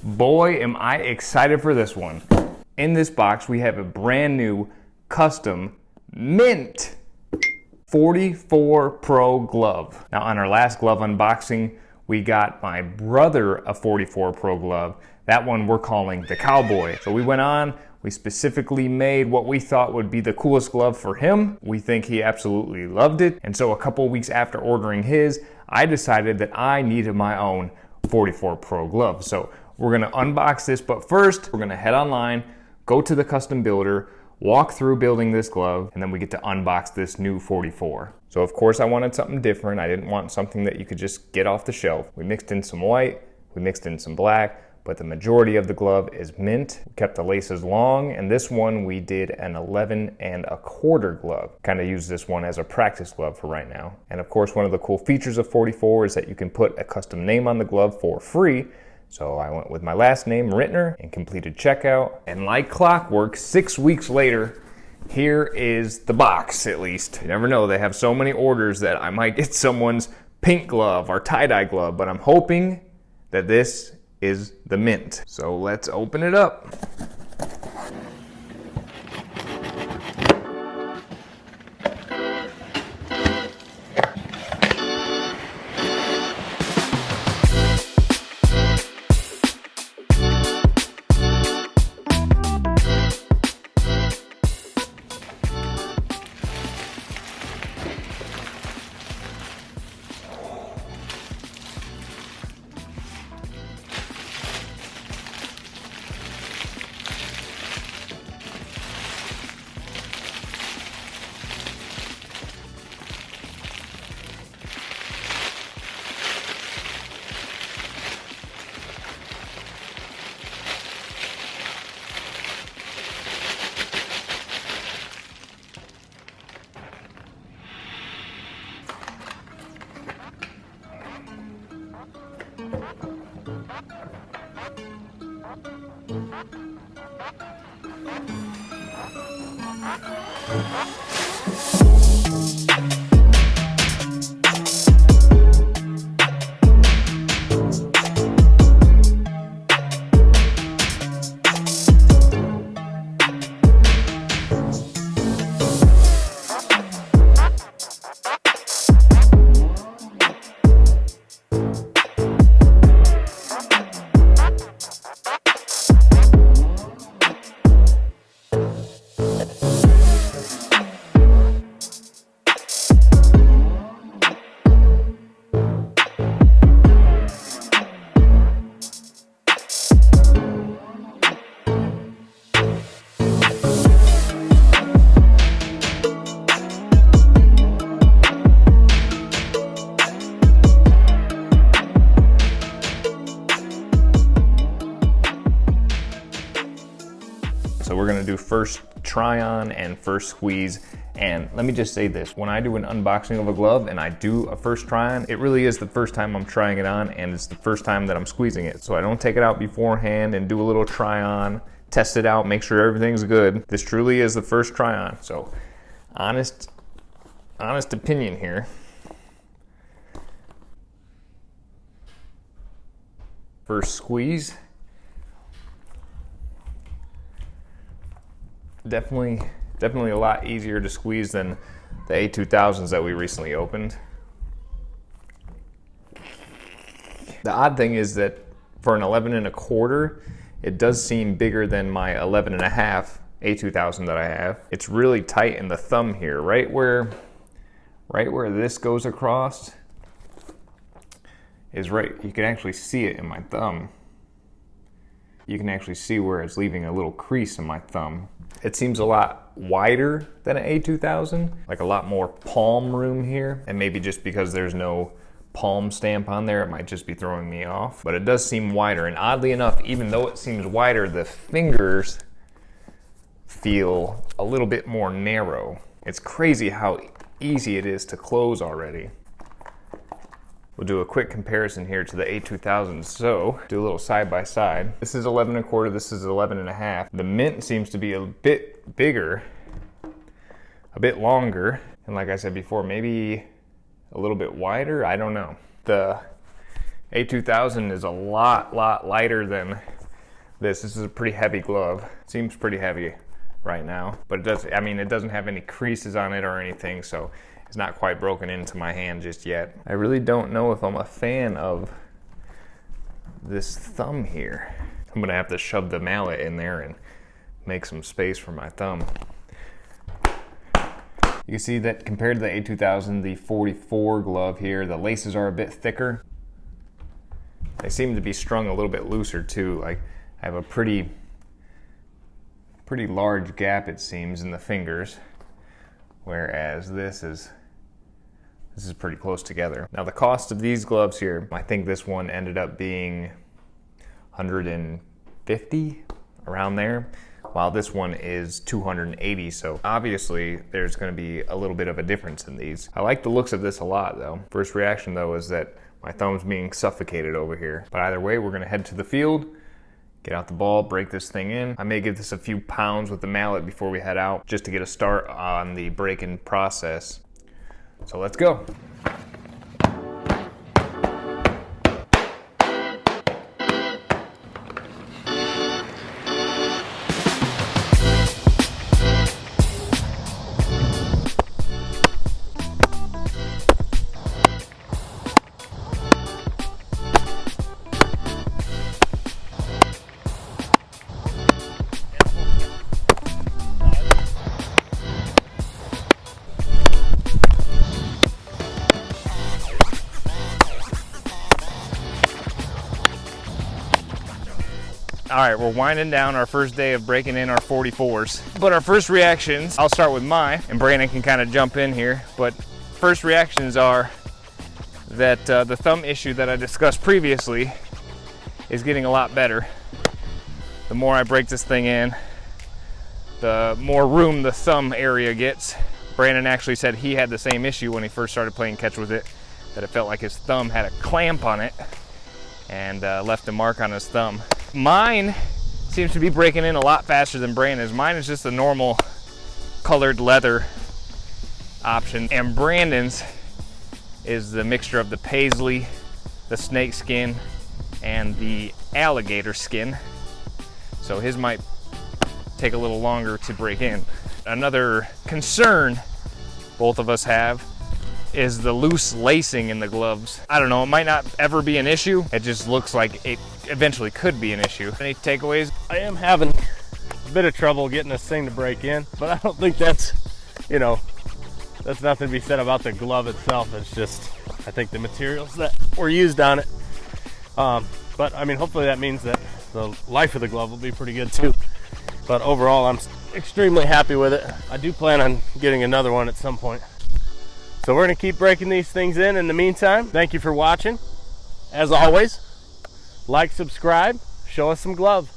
Boy, am I excited for this one. In this box, we have a brand new custom mint 44 Pro glove. Now on our last glove unboxing, we got my brother a 44 Pro glove. That one we're calling the Cowboy. So we went on, we specifically made what we thought would be the coolest glove for him. We think he absolutely loved it. And so a couple weeks after ordering his, I decided that I needed my own 44 Pro glove. So we're gonna unbox this, but first we're gonna head online, go to the custom builder, walk through building this glove, and then we get to unbox this new 44. So of course I wanted something different. I didn't want something that you could just get off the shelf. We mixed in some white, we mixed in some black, but the majority of the glove is mint. We kept the laces long, and this one we did an 11¼ glove. Kind of use this one as a practice glove for right now. And of course, one of the cool features of 44 is that you can put a custom name on the glove for free. So I went with my last name, Rittner, and completed checkout. And like clockwork, 6 weeks later, here is the box, at least. You never know, they have so many orders that I might get someone's pink glove or tie-dye glove, but I'm hoping that this is the mint. So let's open it up. So we're gonna do first try on and first squeeze. And let me just say this, when I do an unboxing of a glove and I do a first try on, it really is the first time I'm trying it on and it's the first time that I'm squeezing it. So I don't take it out beforehand and do a little try on, test it out, make sure everything's good. This truly is the first try on. So honest opinion here. First squeeze. Definitely a lot easier to squeeze than the A2000s that we recently opened. The odd thing is that for an 11¼ it does seem bigger than my 11½ A2000 that I have. It's really tight in the thumb here, right where this goes across is right, you can actually see it in my thumb. You can actually see where it's leaving a little crease in my thumb. It seems a lot wider than an A2000, like a lot more palm room here. And maybe just because there's no palm stamp on there, it might just be throwing me off. But it does seem wider. And oddly enough, even though it seems wider, the fingers feel a little bit more narrow. It's crazy how easy it is to close already. We'll do a quick comparison here to the A2000. So, do a little side by side. This is 11¼ this is 11½. The mint seems to be a bit bigger, a bit longer, and like I said before, maybe a little bit wider, I don't know. A2000 is a lot lighter than this. This is a pretty heavy glove. Seems pretty heavy right now, but it doesn't have any creases on it or anything, so it's not quite broken into my hand just yet. I really don't know if I'm a fan of this thumb here. I'm gonna have to shove the mallet in there and make some space for my thumb. You can see that compared to the A2000, the 44 glove here, the laces are a bit thicker. They seem to be strung a little bit looser too. Like, I have a pretty large gap, it seems, in the fingers, whereas this is pretty close together. Now the cost of these gloves here, I think this one ended up being $150, around there, while this one is $280. So obviously there's going to be a little bit of a difference in these. I like the looks of this a lot though. First reaction though is that my thumb's being suffocated over here. But either way, we're going to head to the field, get out the ball, break this thing in. I may give this a few pounds with the mallet before we head out, just to get a start on the break-in process. So let's go. All right, we're winding down our first day of breaking in our 44s. But our first reactions, I'll start with mine, and Brandon can kind of jump in here. But first reactions are that the thumb issue that I discussed previously is getting a lot better. The more I break this thing in, the more room the thumb area gets. Brandon actually said he had the same issue when he first started playing catch with it, that it felt like his thumb had a clamp on it and left a mark on his thumb. Mine seems to be breaking in a lot faster than Brandon's. Mine is just the normal colored leather option, and Brandon's is the mixture of the paisley, the snake skin, and the alligator skin. So his might take a little longer to break in. Another concern both of us have is the loose lacing in the gloves. I don't know, it might not ever be an issue. It just looks like it eventually could be an issue. Any takeaways? I am having a bit of trouble getting this thing to break in, but I don't think that's, that's nothing to be said about the glove itself. It's just, I think the materials that were used on it. But I mean, hopefully that means that the life of the glove will be pretty good too. But overall, I'm extremely happy with it. I do plan on getting another one at some point. So we're gonna keep breaking these things in the meantime. Thank you for watching. As always, like, subscribe, show us some glove.